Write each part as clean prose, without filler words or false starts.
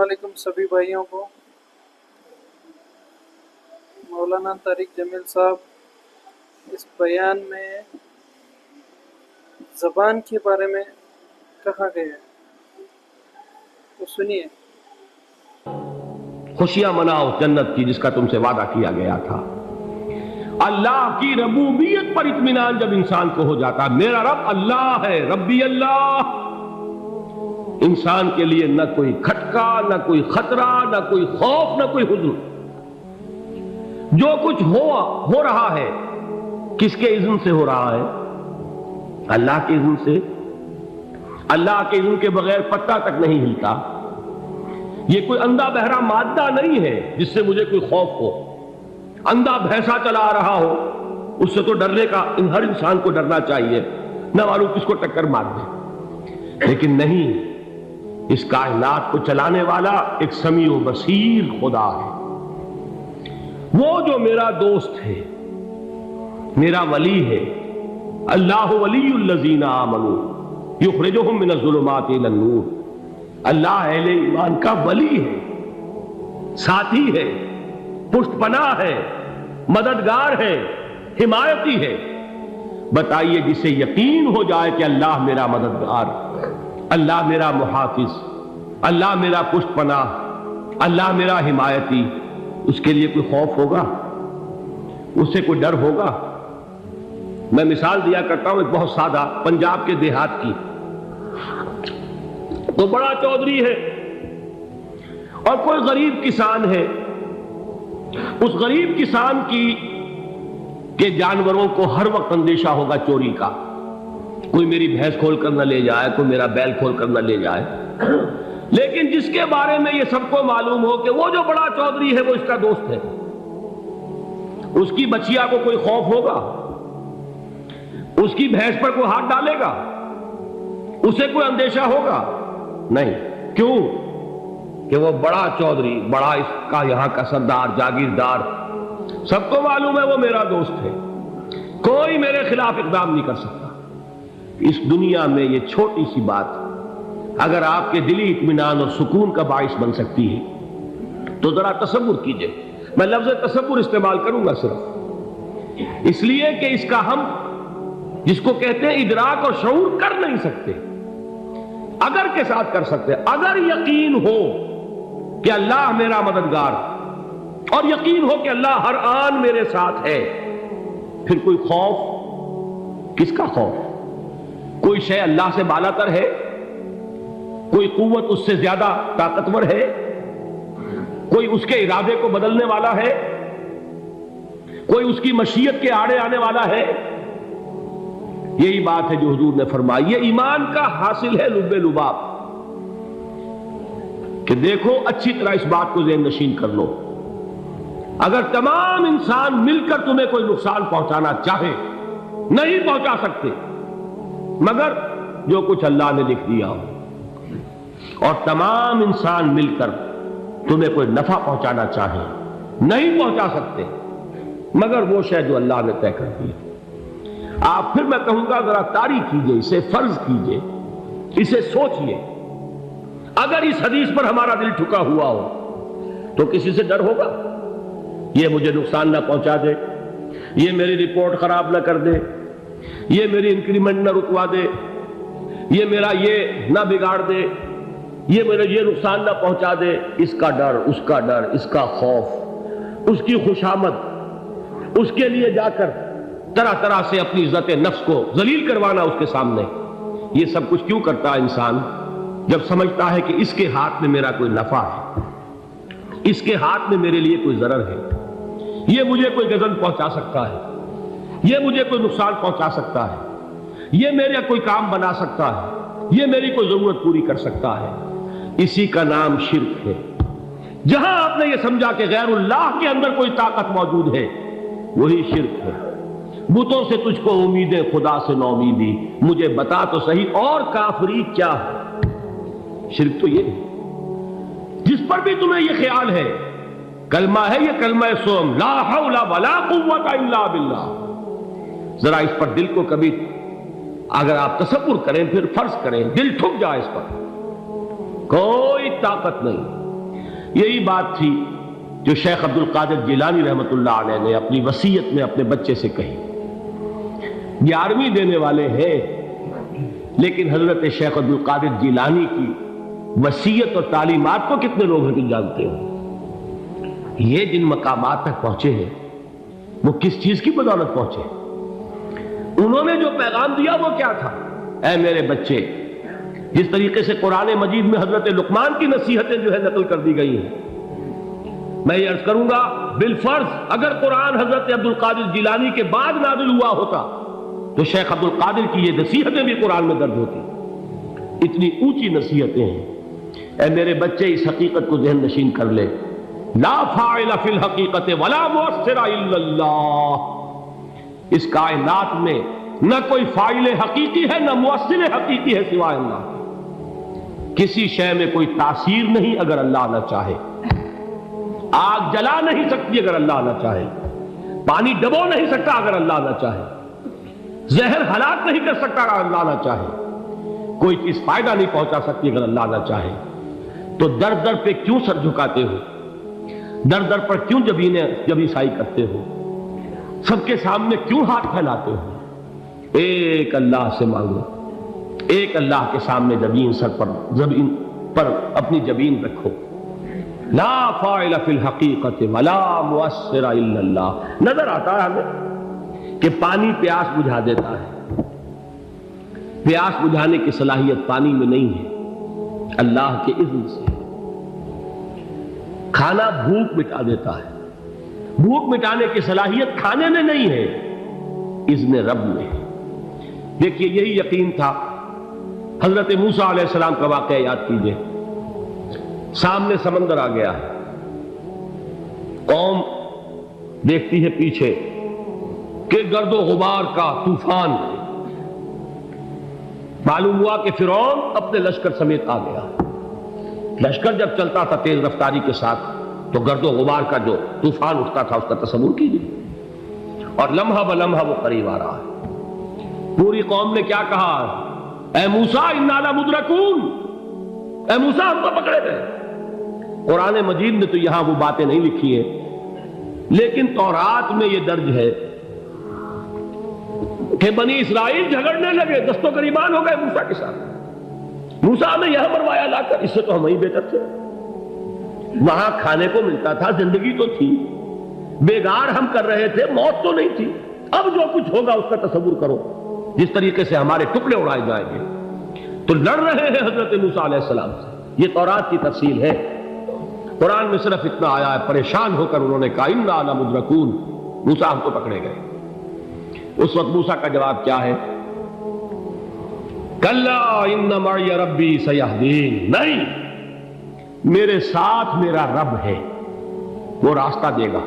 علیکم سبھی بھائیوں کو۔ مولانا طارق جمیل صاحب اس بیان میں زبان کے بارے میں کہا گیا ہے، تو سنیے۔ خوشیاں مناؤ جنت کی جس کا تم سے وعدہ کیا گیا تھا۔ اللہ کی ربوبیت پر اطمینان جب انسان کو ہو جاتا، میرا رب اللہ ہے، ربی اللہ، انسان کے لیے نہ کوئی کھٹکا، نہ کوئی خطرہ، نہ کوئی خوف، نہ کوئی حزن۔ جو کچھ ہو رہا ہے کس کے اذن سے ہو رہا ہے؟ اللہ کے اذن سے۔ اللہ کے اذن کے بغیر پتہ تک نہیں ہلتا۔ یہ کوئی اندھا بہرا مادہ نہیں ہے جس سے مجھے کوئی خوف ہو۔ اندھا بھینسا چلا آ رہا ہو اس سے تو ڈرنے کا ہر انسان کو ڈرنا چاہیے، نہ معلوم کس کو ٹکر مار دے۔ لیکن نہیں، اس کائنات کو چلانے والا ایک سمیع و بصیر خدا ہے۔ وہ جو میرا دوست ہے، میرا ولی ہے۔ اللہ ولی الذین آمنوا یخرجہم من الظلمات الی النور۔ اللہ اہل ایمان کا ولی ہے، ساتھی ہے، پشت پناہ ہے، مددگار ہے، حمایتی ہے۔ بتائیے جسے یقین ہو جائے کہ اللہ میرا مددگار، اللہ میرا محافظ، اللہ میرا پشت پناہ، اللہ میرا حمایتی، اس کے لیے کوئی خوف ہوگا؟ اس سے کوئی ڈر ہوگا؟ میں مثال دیا کرتا ہوں ایک بہت سادہ، پنجاب کے دیہات کی۔ تو بڑا چودھری ہے اور کوئی غریب کسان ہے۔ اس غریب کسان کے جانوروں کو ہر وقت اندیشہ ہوگا چوری کا، کوئی میری بھینس کھول کر نہ لے جائے، کوئی میرا بیل کھول کر نہ لے جائے۔ لیکن جس کے بارے میں یہ سب کو معلوم ہو کہ وہ جو بڑا چودھری ہے وہ اس کا دوست ہے، اس کی بچیا کو کوئی خوف ہوگا؟ اس کی بھینس پر کوئی ہاتھ ڈالے گا؟ اسے کوئی اندیشہ ہوگا؟ نہیں۔ کیوں؟ کہ وہ بڑا چودھری، بڑا اس کا یہاں کا سردار، جاگیردار، سب کو معلوم ہے وہ میرا دوست ہے، کوئی میرے خلاف اقدام نہیں کر سکتا۔ اس دنیا میں یہ چھوٹی سی بات اگر آپ کے دلی اطمینان اور سکون کا باعث بن سکتی ہے تو ذرا تصور کیجئے۔ میں لفظ تصور استعمال کروں گا صرف اس لیے کہ اس کا ہم جس کو کہتے ہیں ادراک اور شعور کر نہیں سکتے، اگر کے ساتھ کر سکتے۔ اگر یقین ہو کہ اللہ میرا مددگار اور یقین ہو کہ اللہ ہر آن میرے ساتھ ہے، پھر کوئی خوف؟ کس کا خوف؟ کوئی شے اللہ سے بالا تر ہے؟ کوئی قوت اس سے زیادہ طاقتور ہے؟ کوئی اس کے ارادے کو بدلنے والا ہے؟ کوئی اس کی مشیت کے آڑے آنے والا ہے؟ یہی بات ہے جو حضور نے فرمائی۔ یہ ایمان کا حاصل ہے لب لباب، کہ دیکھو اچھی طرح اس بات کو ذہن نشین کر لو، اگر تمام انسان مل کر تمہیں کوئی نقصان پہنچانا چاہے نہیں پہنچا سکتے، مگر جو کچھ اللہ نے لکھ دیا ہو، اور تمام انسان مل کر تمہیں کوئی نفع پہنچانا چاہے نہیں پہنچا سکتے، مگر وہ شے جو اللہ نے طے کر دی۔ آپ پھر میں کہوں گا ذرا طاری کیجئے، اسے فرض کیجئے، اسے سوچئے۔ اگر اس حدیث پر ہمارا دل ٹھکا ہوا ہو تو کسی سے ڈر ہوگا؟ یہ مجھے نقصان نہ پہنچا دے، یہ میری رپورٹ خراب نہ کر دے، یہ میری انکریمنٹ نہ رکوا دے، یہ میرا یہ نہ بگاڑ دے، یہ میرا یہ نقصان نہ پہنچا دے۔ اس کا ڈر، اس کا ڈر، اس کا خوف، اس کی خوشامد، اس کے لیے جا کر طرح طرح سے اپنی عزت نفس کو ذلیل کروانا اس کے سامنے، یہ سب کچھ کیوں کرتا ہے انسان؟ جب سمجھتا ہے کہ اس کے ہاتھ میں میرا کوئی نفع ہے، اس کے ہاتھ میں میرے لیے کوئی ضرر ہے، یہ مجھے کوئی غضب پہنچا سکتا ہے، یہ مجھے کوئی نقصان پہنچا سکتا ہے، یہ میرا کوئی کام بنا سکتا ہے، یہ میری کوئی ضرورت پوری کر سکتا ہے، اسی کا نام شرک ہے۔ جہاں آپ نے یہ سمجھا کہ غیر اللہ کے اندر کوئی طاقت موجود ہے، وہی شرک ہے۔ بتوں سے تجھ کو امیدیں، خدا سے نومیدی، مجھے بتا تو صحیح اور کافری کیا ہے؟ شرک تو یہ ہے۔ جس پر بھی تمہیں یہ خیال ہے، کلمہ ہے یہ کلمہ سوم، لا حول ولا قوت الا باللہ، ذرا اس پر دل کو کبھی اگر آپ تصور کریں، پھر فرض کریں، دل ٹھک جائے اس پر، کوئی طاقت نہیں، یہی بات تھی جو شیخ عبد القادر جیلانی رحمۃ اللہ علیہ نے اپنی وصیت میں اپنے بچے سے کہی. 11ویں دینے والے ہیں، لیکن حضرت شیخ عبد القادر جیلانی کی وصیت اور تعلیمات کو کتنے لوگ ہیں جانتے ہو؟ یہ جن مقامات تک پہنچے ہیں وہ کس چیز کی بدولت پہنچے؟ انہوں نے جو پیغام دیا وہ کیا تھا؟ اے میرے بچے، جس طریقے سے قرآن مجید میں حضرت لقمان کی نصیحتیں جو ہے نقل کر دی گئی ہیں، میں یہ عرض کروں گا بالفرض اگر قرآن حضرت عبد القادر جیلانی کے بعد نازل ہوا ہوتا تو شیخ عبد القادر کی یہ نصیحتیں بھی قرآن میں درج ہوتی. اتنی اونچی نصیحتیں ہیں. اے میرے بچے، اس حقیقت کو ذہن نشین کر لے، لا فاعل فی الحقیقت ولا مؤثر الا اللہ. اس کائنات میں نہ کوئی فاعل حقیقی ہے نہ مؤثر حقیقی ہے سوائے اللہ. کسی شے میں کوئی تاثیر نہیں اگر اللہ نہ چاہے. آگ جلا نہیں سکتی اگر اللہ نہ چاہے. پانی ڈبو نہیں سکتا اگر اللہ نہ چاہے. زہر ہلاک نہیں کر سکتا اگر اللہ نہ چاہے. کوئی چیز فائدہ نہیں پہنچا سکتی اگر اللہ نہ چاہے. تو در در پہ کیوں سر جھکاتے ہو؟ در در پر کیوں جبیں سائی کرتے ہو؟ سب کے سامنے کیوں ہاتھ پھیلاتے ہو؟ ایک اللہ سے مانگو، ایک اللہ کے سامنے زمین پر اپنی جبین رکھو. لا فاعل فی الحقیقت ولا مؤثر الا اللہ. نظر آتا ہے ہمیں کہ پانی پیاس بجھا دیتا ہے. پیاس بجھانے کی صلاحیت پانی میں نہیں ہے، اللہ کے اذن سے. کھانا بھوک مٹا دیتا ہے، بھوک مٹانے کی صلاحیت کھانے میں نہیں ہے، اذن رب میں ہے. دیکھیے یہی یقین تھا. حضرت موسیٰ علیہ السلام کا واقعہ یاد کیجئے. سامنے سمندر آ گیا ہے، قوم دیکھتی ہے پیچھے کہ گرد و غبار کا طوفان. معلوم ہوا کہ فرعون اپنے لشکر سمیت آ گیا. لشکر جب چلتا تھا تیز رفتاری کے ساتھ تو گرد و غبار کا جو طوفان اٹھتا تھا اس کا تصور کیجیے. اور لمحہ بلمحہ وہ قریب آ رہا ہے. پوری قوم نے کیا کہا؟ اے موسیٰ انا لمدرکون، اے موسیٰ ہم تو پکڑے گئے. قرآن مجید میں تو یہاں وہ باتیں نہیں لکھی ہیں، لیکن تورات میں یہ درج ہے کہ بنی اسرائیل جھگڑنے لگے، دست و گریبان ہو گئے موسیٰ کے ساتھ. موسیٰ نے یہاں مروایا لا کر، اس سے تو ہم ہی بہتر تھے. وہاں کھانے کو ملتا تھا، زندگی تو تھی، بیگار ہم کر رہے تھے، موت تو نہیں تھی. اب جو کچھ ہوگا اس کا تصور کرو، جس طریقے سے ہمارے ٹکڑے اڑائے جائیں گے. تو لڑ رہے ہیں حضرت موسیٰ علیہ السلام سے. یہ تورات کی تفصیل ہے. قرآن میں صرف اتنا آیا ہے، پریشان ہو کر انہوں نے کہا انا لمدرکون، موسیٰ ہم تو پکڑے گئے. اس وقت موسیٰ کا جواب کیا ہے؟ کلا ان معی ربی سیہدین. نہیں، میرے ساتھ میرا رب ہے، وہ راستہ دے گا.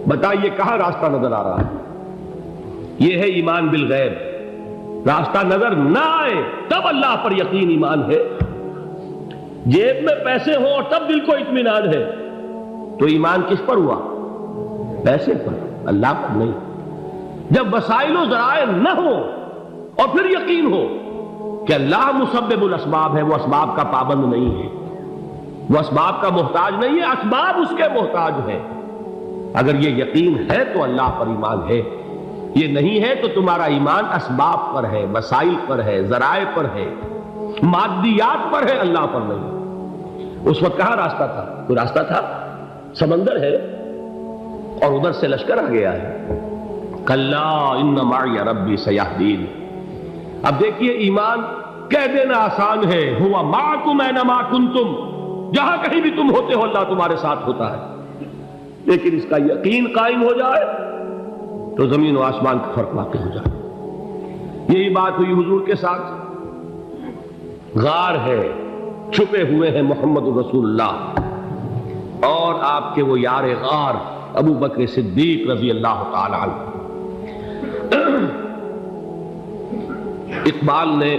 بتائیے کہاں راستہ نظر آ رہا ہے؟ یہ ہے ایمان بالغیب. راستہ نظر نہ آئے تب اللہ پر یقین ایمان ہے. جیب میں پیسے ہوں اور تب دل کو اطمینان ہے تو ایمان کس پر ہوا؟ پیسے پر، اللہ پر نہیں. جب وسائل و ذرائع نہ ہو اور پھر یقین ہو کہ اللہ مسبب الاسباب ہے، وہ اسباب کا پابند نہیں ہے، وہ اسباب کا محتاج نہیں ہے، اسباب اس کے محتاج ہے. اگر یہ یقین ہے تو اللہ پر ایمان ہے. یہ نہیں ہے تو تمہارا ایمان اسباب پر ہے، وسائل پر ہے، ذرائع پر ہے، مادیات پر ہے، اللہ پر نہیں. اس وقت کہاں راستہ تھا؟ کوئی راستہ تھا؟ سمندر ہے اور ادھر سے لشکر آ گیا ہے. کلا ان معی ربی سیہدین. اب دیکھیے ایمان کہہ دینا آسان ہے، ہوا معکم اینما کنتم، جہاں کہیں بھی تم ہوتے ہو اللہ تمہارے ساتھ ہوتا ہے. لیکن اس کا یقین قائم ہو جائے تو زمین و آسمان کا فرق واقع ہو جائے. یہی بات ہوئی حضور کے ساتھ. غار ہے، چھپے ہوئے ہیں محمد رسول اللہ اور آپ کے وہ یار غار ابو بکر صدیق رضی اللہ تعالی عنہ. اقبال نے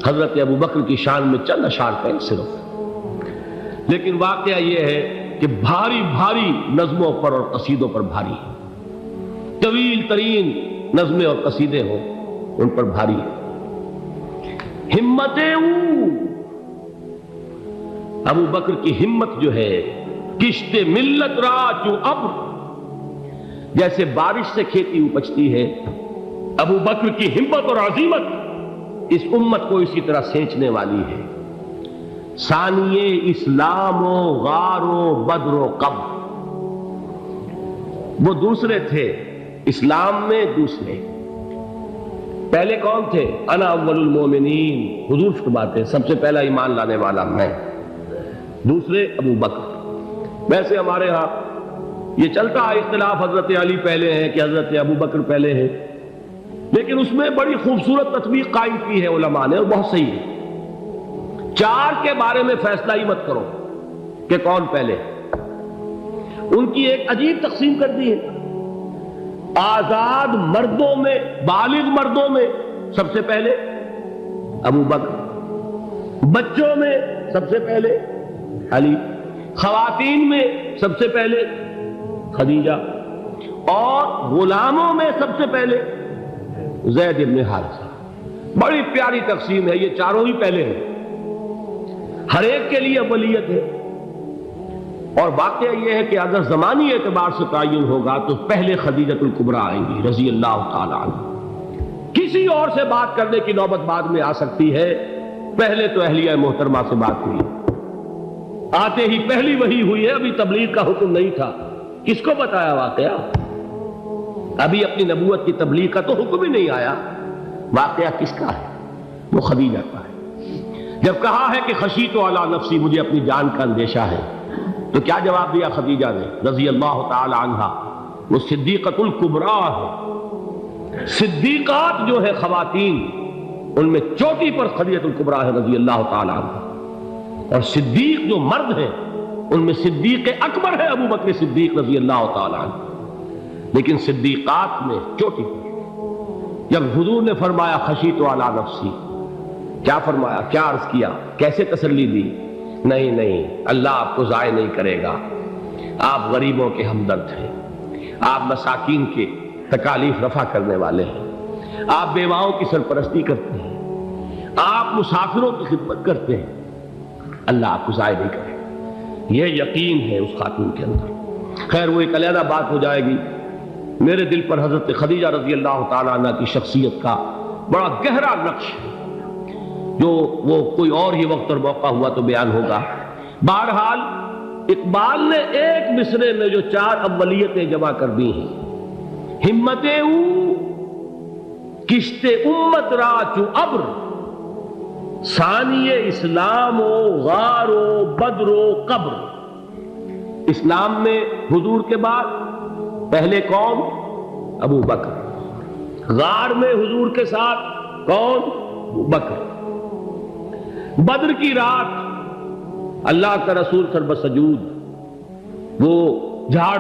حضرت ابو بکر کی شان میں چند اشعار کہیں صرف، لیکن واقعہ یہ ہے کہ بھاری بھاری نظموں پر اور قصیدوں پر بھاری ہے. طویل ترین نظمیں اور قصیدے ہوں ان پر بھاری ہے. ہمتیں ابو بکر کی ہمت جو ہے، کشت ملت را چو ابر، جیسے بارش سے کھیتی اپجتی ہے، ابو بکر کی ہمت اور عزیمت اس امت کو اسی طرح سینچنے والی ہے۔ ثانیے اسلام و غار و بدر و قبر، وہ دوسرے تھے اسلام میں، دوسرے پہلے کون تھے؟ انا اول المومنین، حضور فرماتے ہیں سب سے پہلا ایمان لانے والا میں، دوسرے ابو بکر۔ ویسے ہمارے ہاں یہ چلتا ہے اختلاف، حضرت علی پہلے ہیں کہ حضرت ابو بکر پہلے ہیں، لیکن اس میں بڑی خوبصورت تطبیق قائم کی ہے علماء نے، اور بہت صحیح ہے۔ چار کے بارے میں فیصلہ ہی مت کرو کہ کون پہلے، ان کی ایک عجیب تقسیم کر دی ہے۔ آزاد مردوں میں، بالغ مردوں میں سب سے پہلے ابو بکر، بچوں میں سب سے پہلے علی، خواتین میں سب سے پہلے خدیجہ، اور غلاموں میں سب سے پہلے زید بن حارثہ۔ بڑی پیاری تقسیم ہے، یہ چاروں ہی پہلے ہیں، ہر ایک کے لیے اولیت ہے۔ اور واقعہ یہ ہے کہ اگر زمانی اعتبار سے تعین ہوگا تو پہلے خدیجۃ الکبریٰ آئیں گی رضی اللہ تعالی عنہ، کسی اور سے بات کرنے کی نوبت بعد میں آ سکتی ہے، پہلے تو اہلیہ محترمہ سے بات ہوئی، آتے ہی پہلی وحی ہوئی ہے، ابھی تبلیغ کا حکم نہیں تھا۔ کس کو بتایا واقعہ؟ ابھی اپنی نبوت کی تبلیغ کا تو حکم ہی نہیں آیا۔ واقعہ کس کا ہے؟ وہ خدیجہ کا ہے۔ جب کہا ہے کہ خشیت علی نفسی، مجھے اپنی جان کا اندیشہ ہے، تو کیا جواب دیا خدیجہ نے رضی اللہ تعالی عنہا؟ وہ صدیقۃ الکبریٰ ہے۔ صدیقات جو ہے خواتین، ان میں چوٹی پر خدیجۃ الکبریٰ ہے رضی اللہ تعالی عنہا، اور صدیق جو مرد ہیں ان میں صدیق اکبر ہے ابو بکر صدیق رضی اللہ تعالی عنہ، لیکن صدیقات میں چوٹی پر۔ جب حضور نے فرمایا خشیت علی نفسی، کیا فرمایا، کیا عرض کیا، کیسے تسلی دی؟ نہیں نہیں، اللہ آپ کو ضائع نہیں کرے گا، آپ غریبوں کے ہمدرد ہیں، آپ مساکین کے تکالیف رفع کرنے والے ہیں، آپ بیواؤں کی سرپرستی کرتے ہیں، آپ مسافروں کی خدمت کرتے ہیں، اللہ آپ کو ضائع نہیں کرے گا۔ یہ یقین ہے اس خاتون کے اندر۔ خیر وہ ایک علیحدہ بات ہو جائے گی۔ میرے دل پر حضرت خدیجہ رضی اللہ تعالیٰ عنہ کی شخصیت کا بڑا گہرا نقش ہے، جو وہ کوئی اور ہی وقت اور موقع ہوا تو بیان ہوگا۔ بہرحال اقبال نے ایک مصرے میں جو چار اولیتیں جمع کر دی ہیں، ہمت او کشت امت را چو ابر، ثانی اسلام و غار و بدر و قبر۔ اسلام میں حضور کے بعد پہلے کون؟ ابو بکر۔ غار میں حضور کے ساتھ کون؟ ابو بکر۔ بدر کی رات اللہ کا رسول سر بسجود، وہ جھاڑ